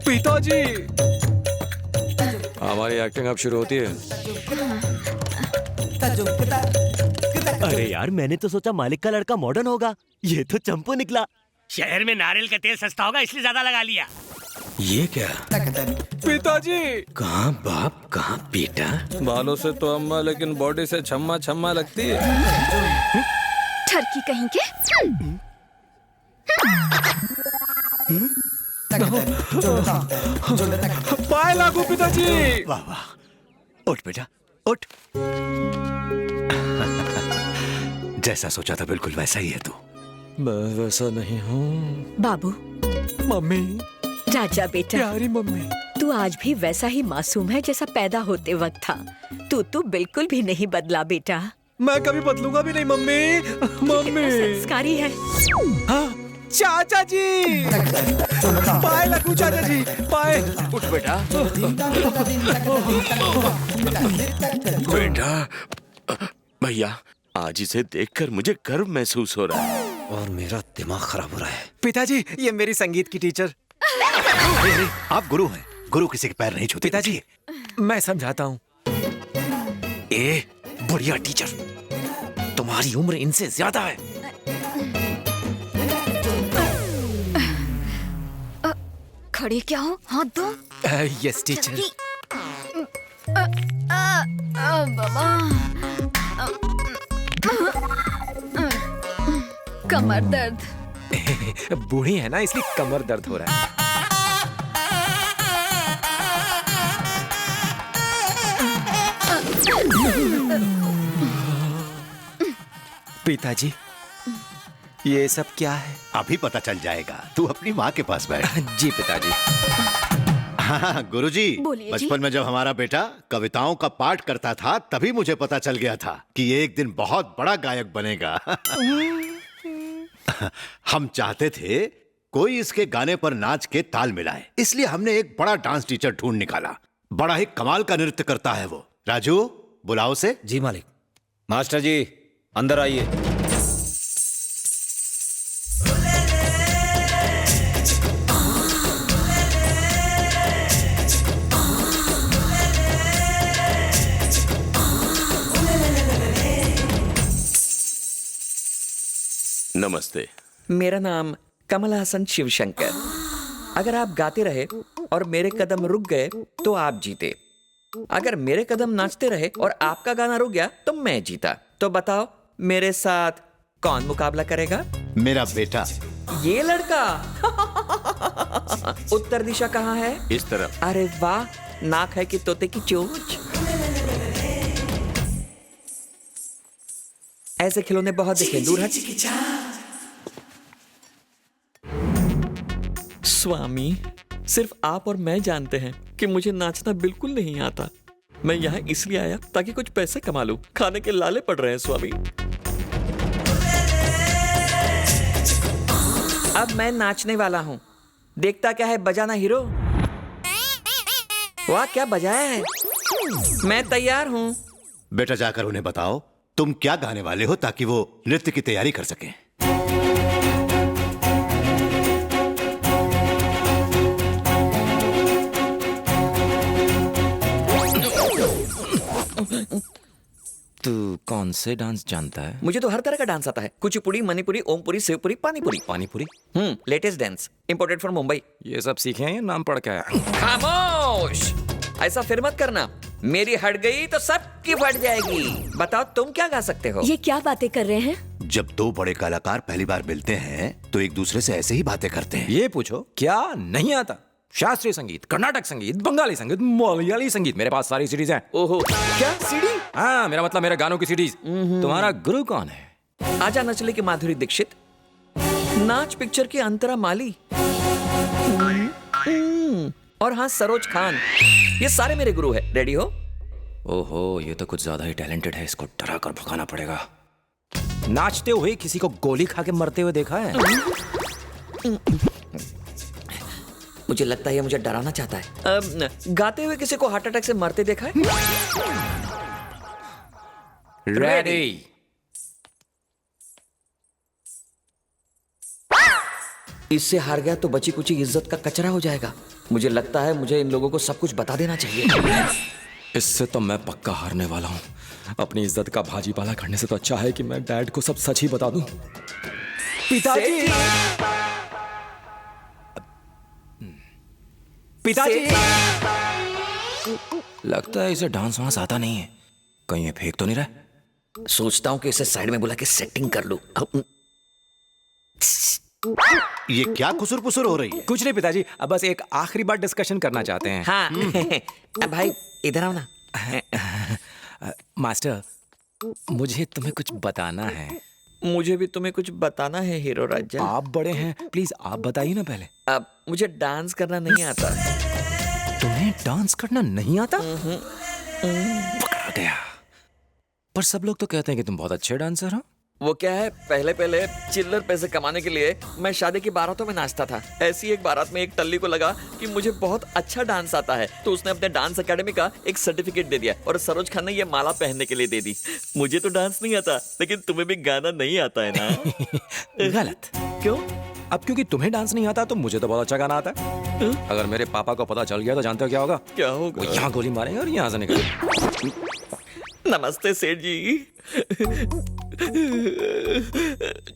पिताजी, हमारी एक्टिंग अब शुरू होती है। अरे यार, मैंने तो सोचा मालिक का लड़का मॉडर्न होगा, ये तो चंपू निकला। शहर में नारियल का तेल सस्ता होगा इसलिए ज्यादा लगा लिया। ये क्या? पिताजी, कहाँ बाप कहाँ बेटा? बालों से तो अम्मा लेकिन बॉडी से छम्मा छम्मा लगती है। ठरकी कहीं के। पाए लागू पिताजी। वाह वाह, उठ बेटा उठ। जैसा सोचा था बिल्कुल वैसा ही है तू। मैं वैसा नहीं हूँ। बाबू, मम्मी, राजा बेटा, प्यारी मम्मी। तू आज भी वैसा ही मासूम है जैसा पैदा होते वक्त था। तू बिल्कुल भी नहीं बदला बेटा। मैं कभी बदलूंगा भी नहीं मम्मी। मम्मी संस्कारी है। हाँ, चाचा जी, पाए लगू चाचा जी, पाए। उठ बेटा। बेटा, भैया आज इसे देखकर मुझे गर्व महसूस हो रहा है और मेरा दिमाग खराब हो रहा है। पिताजी, ये मेरी संगीत की टीचर। अरे, आप गुरु हैं, गुरु किसी के पैर नहीं छूते। पिताजी, मैं समझाता हूँ। ए, बढ़िया टीचर, तुम्हारी उम्र इनसे ज्यादा है। खड़े क्या हो? हाथ दो। Yes teacher. बाबा, कमर दर्द। बूढ़ी है ना, इसलिए कमर दर्द हो रहा है। पिताजी, ये सब क्या है? अभी पता चल जाएगा, तू अपनी माँ के पास बैठ। जी पिताजी। हाँ गुरुजी, बोलिए जी। बचपन में जब हमारा बेटा कविताओं का पाठ करता था तभी मुझे पता चल गया था कि ये एक दिन बहुत बड़ा गायक बनेगा। हम चाहते थे कोई इसके गाने पर नाच के ताल मिलाए, इसलिए हमने एक बड़ा डांस टीचर ढूंढ निकाला। बड़ा ही कमाल का नृत्य करता है वो। राजू, बुलाओ से। जी मालिक। मास्टर जी, अंदर आइए। नमस्ते। मेरा नाम कमल हसन शिवशंकर। अगर आप गाते रहे और मेरे कदम रुक गए तो आप जीते। अगर मेरे कदम नाचते रहे और आपका गाना रुक गया तो मैं जीता। तो बताओ, मेरे साथ कौन मुकाबला करेगा? मेरा बेटा। ये लड़का। उत्तर दिशा कहाँ है? इस तरफ। अरे वाह, नाक है कि तोते की चोंच। ऐसे खिलौने बहुत देखे, दूर हट। स्वामी, सिर्फ आप और मैं जानते हैं कि मुझे नाचना बिल्कुल नहीं आता। मैं यहाँ इसलिए आया ताकि कुछ पैसे कमा लूं। खाने के लाले पड़ रहे हैं स्वामी। अब मैं नाचने वाला हूँ। देखता क्या है, बजाना हीरो। वाह, क्या बजाया है। मैं तैयार हूँ। बेटा जाकर उन्हें बताओ तुम क्या गाने वाले हो ताकि वो नृत्य की तैयारी कर सकें। तू कौन से डांस जानता है? मुझे तो हर तरह का डांस आता है। Kuchipudi, Manipuri, Om Puri, Shivpuri, panipuri. Panipuri? Latest dance, imported from Mumbai. ये सब सीखे हैं या नाम पढ़ के आया? खामोश, ऐसा फिर मत करना। मेरी हट गई तो सबकी फट जाएगी। बताओ, तुम क्या गा सकते हो? ये क्या बातें कर रहे हैं? जब दो बड़े कलाकार पहली बार मिलते हैं तो एक दूसरे से ऐसे ही बातें करते हैं। ये पूछो क्या नहीं आता? शास्त्रीय संगीत, कर्नाटक संगीत, बंगाली संगीत, मलयाली संगीत, मेरे पास सारी सीडीज हैं। ओहो, क्या सीडी? हाँ, मेरा मतलब मेरे गानों की सीडीज। तुम्हारा गुरु कौन है? आजा नचले की माधुरी दीक्षित, नाच पिक्चर की अंतरा माली, और हाँ, सरोज खान। ये सारे मेरे गुरु हैं। रेडी हो? ओहो, ये तो कुछ ज्यादा ही टैलेंटेड है। इसको डरा कर भगाना पड़ेगा। नाचते हुए किसी को गोली खा के मरते हुए देखा है? मुझे लगता है ये मुझे डराना चाहता है। गाते हुए किसी को हार्ट अटैक से मरते देखा है? रेडी। इससे हार गया तो बची कुची इज्जत का कचरा हो जाएगा। मुझे लगता है मुझे इन लोगों को सब कुछ बता देना चाहिए। इससे तो मैं पक्का हारने वाला हूँ। अपनी इज्जत का भाजी पाला करने से तो अच्छा है कि मैं डैड को सब सच ही बता दूं। पिताजी, पिताजी, लगता है इसे डांस वांस आता नहीं है। कहीं ये फेंक तो नहीं रहा? सोचता हूँ कि इसे साइड में बुला के सेटिंग कर लूं। ये क्या कुसुर पुसुर हो रही है? कुछ नहीं पिताजी, अब बस एक आखिरी बार डिस्कशन करना चाहते हैं। हाँ भाई इधर आओ ना। मास्टर, मुझे तुम्हें कुछ बताना है। मुझे भी तुम्हें कुछ बताना है हीरो राजा। आप बड़े हैं, प्लीज आप बताइए ना पहले। अब मुझे डांस करना नहीं आता। तुम्हें डांस करना नहीं आता? पकड़ा गया। पर सब लोग तो कहते हैं कि तुम बहुत अच्छे डांसर हो। वो क्या है, पहले पहले चिल्लर पैसे कमाने के लिए मैं शादी की बारातों में नाचता था। ऐसी एक बारात में एक टल्ली को लगा कि मुझे बहुत अच्छा डांस आता है, तो उसने अपने डांस एकेडमी का एक सर्टिफिकेट दे दिया और सरोज खान ने ये माला पहनने के लिए दे दी। मुझे तो डांस नहीं आता, लेकिन तुम्हें भी गाना नहीं आता है ना? गलत। क्यों? अब क्योंकि तुम्हें डांस नहीं आता तो मुझे तो बहुत अच्छा गाना आता है। अगर मेरे पापा को पता चल गया तो जानते हो क्या होगा? क्या होगा? वो यहाँ गोली मारेंगे और यहाँ से निकलेंगे। नमस्ते सेठ जी।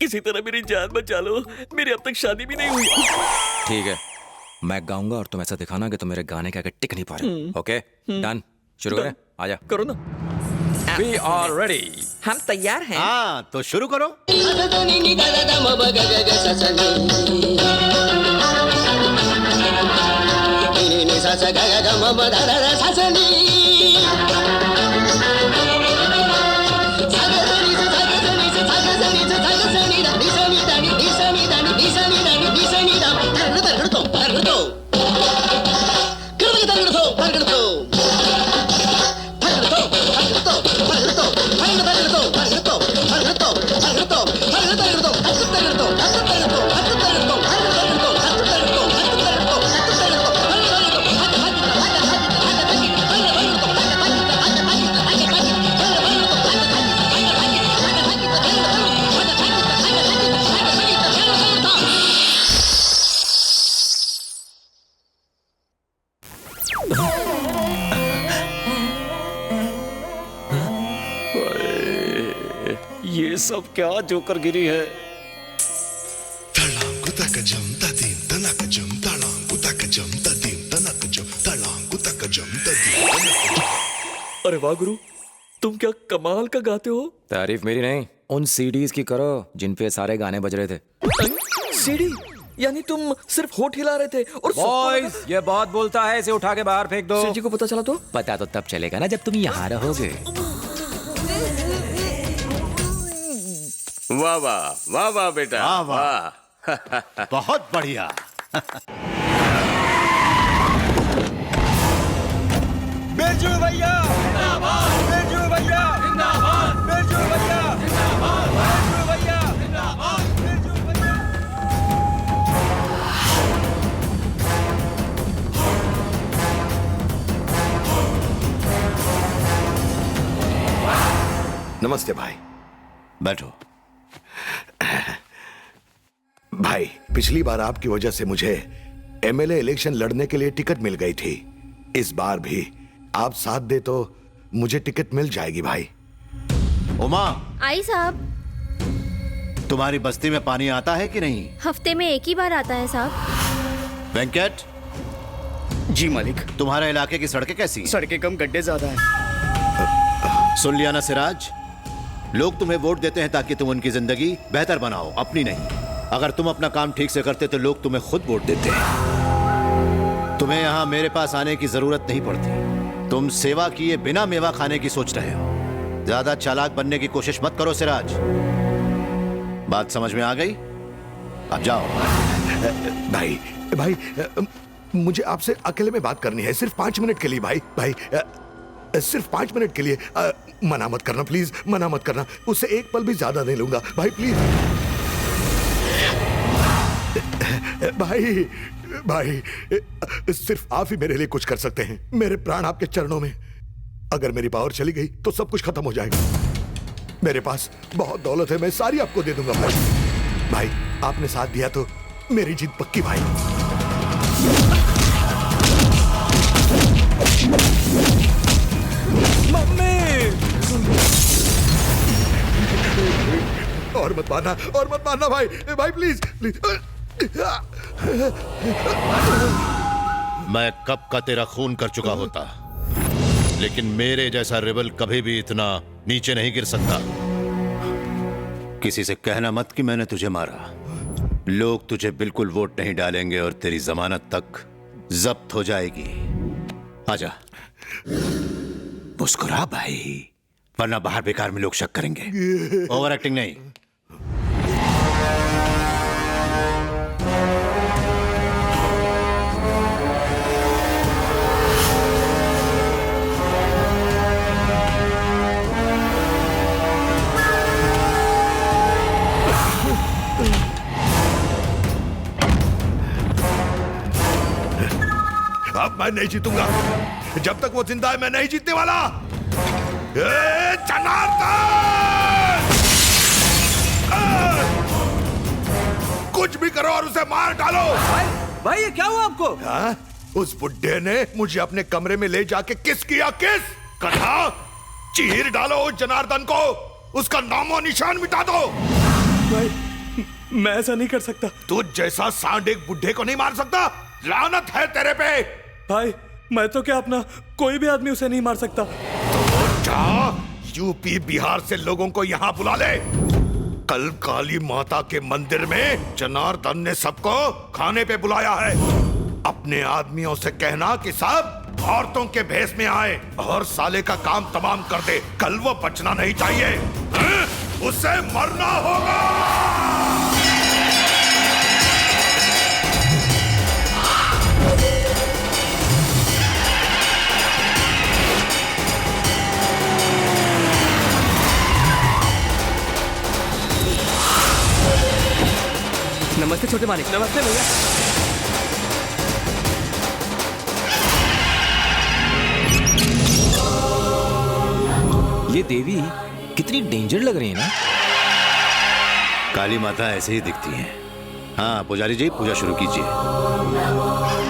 किसी तरह मेरी जान बचा लो, मेरी अब तक शादी भी नहीं हुई। ठीक है, मैं गाऊंगा और तुम ऐसा दिखाना कि तुम मेरे गाने के आगे टिक नहीं पा रहे। ओके डन, शुरू करें? आजा। करो ना। We are ready। हम तैयार हैं। हाँ तो शुरू करो। ये सब क्या जोकर गिरी है? अरे वाह गुरु, तुम क्या कमाल का गाते हो। तारीफ मेरी नहीं, उन सीडीज की करो जिन पे सारे गाने बज रहे थे। सीडी? यानी तुम सिर्फ होठ हिला रहे थे और बॉयज, ये बहुत बोलता है, इसे उठा के बाहर फेंक दो। सेठ जी को पता चला तो? पता तो तब चलेगा ना जब तुम यहाँ रहोगे। वाह वाह वाह वाह बेटा, वाह, वाह। बहुत बढ़िया। बिरजू भैया जिंदाबाद, बिरजू भैया जिंदाबाद, बिरजू भैया जिंदाबाद, बिरजू भैया जिंदाबाद, बिरजू भैया। नमस्ते भाई। बैठो। भाई, पिछली बार आपकी वजह से मुझे एमएलए इलेक्शन लड़ने के लिए टिकट मिल गई थी। इस बार भी आप साथ दे तो मुझे टिकट मिल जाएगी भाई। उमा, आई साहब। तुम्हारी बस्ती में पानी आता है कि नहीं? हफ्ते में एक ही बार आता है साहब। वेंकट जी मालिक। तुम्हारे इलाके की सड़कें कैसी हैं? सड़कें कम, गड्ढे ज्यादा है। सुन लिया ना सिराज, लोग तुम्हें वोट देते हैं ताकि तुम उनकी जिंदगी बेहतर बनाओ, अपनी नहीं। अगर तुम अपना काम ठीक से करते तो लोग तुम्हें खुद वोट देते हैं। तुम्हें यहाँ मेरे पास आने की जरूरत नहीं पड़ती। तुम सेवा किए बिना मेवा खाने की सोच रहे हो। ज्यादा चालाक बनने की कोशिश मत करो सिराज। बात समझ में आ गई? अब जाओ। भाई भाई, मुझे आपसे अकेले में बात करनी है, सिर्फ 5 मिनट के लिए। भाई भाई, सिर्फ 5 मिनट के लिए। मना मत करना प्लीज, मना मत करना। उससे एक पल भी ज्यादा नहीं लूंगा भाई, प्लीज। भाई भाई, सिर्फ आप ही मेरे लिए कुछ कर सकते हैं। मेरे प्राण आपके चरणों में। अगर मेरी पावर चली गई तो सब कुछ खत्म हो जाएगा। मेरे पास बहुत दौलत है, मैं सारी आपको दे दूंगा भाई। भाई, आपने साथ दिया तो मेरी जीत पक्की भाई। और मत मारना भाई, भाई प्लीज प्लीज। मैं कब का तेरा खून कर चुका होता, लेकिन मेरे जैसा रेबल कभी भी इतना नीचे नहीं गिर सकता। किसी से कहना मत कि मैंने तुझे मारा। लोग तुझे बिल्कुल वोट नहीं डालेंगे और तेरी जमानत तक जब्त हो जाएगी। आजा, मुस्कुरा भाई, वरना बाहर बेकार में लोग शक करेंगे। ओवर एक्टिंग नहीं। अब मैं नहीं जीतूंगा। जब तक वो जिंदा है मैं नहीं जीतने वाला। जनार्दन! कुछ भी करो और उसे मार डालो। भाई ये क्या हुआ आपको? उस बुड्ढे ने मुझे अपने कमरे में ले जाके किस किया, किस कहा। चीर डालो उस जनार्दन को, उसका नामो निशान मिटा दो। भाई मैं ऐसा नहीं कर सकता। तू जैसा सांड एक बुड्ढे को नहीं मार सकता। लानत है तेरे पे। भाई मैं तो क्या अपना कोई भी आदमी उसे नहीं मार सकता। तो जा यूपी बिहार से लोगों को यहाँ बुला ले। कल काली माता के मंदिर में जनार्दन ने सबको खाने पे बुलाया है। अपने आदमियों से कहना कि सब औरतों के भेष में आए और साले का काम तमाम कर दे। कल वो बचना नहीं चाहिए, उसे मरना होगा। नमस्ते छोटे मालिक। नमस्ते भैया। ये देवी कितनी डेंजर लग रही है ना। काली माता ऐसे ही दिखती हैं। हाँ पुजारी जी, पूजा शुरू कीजिए।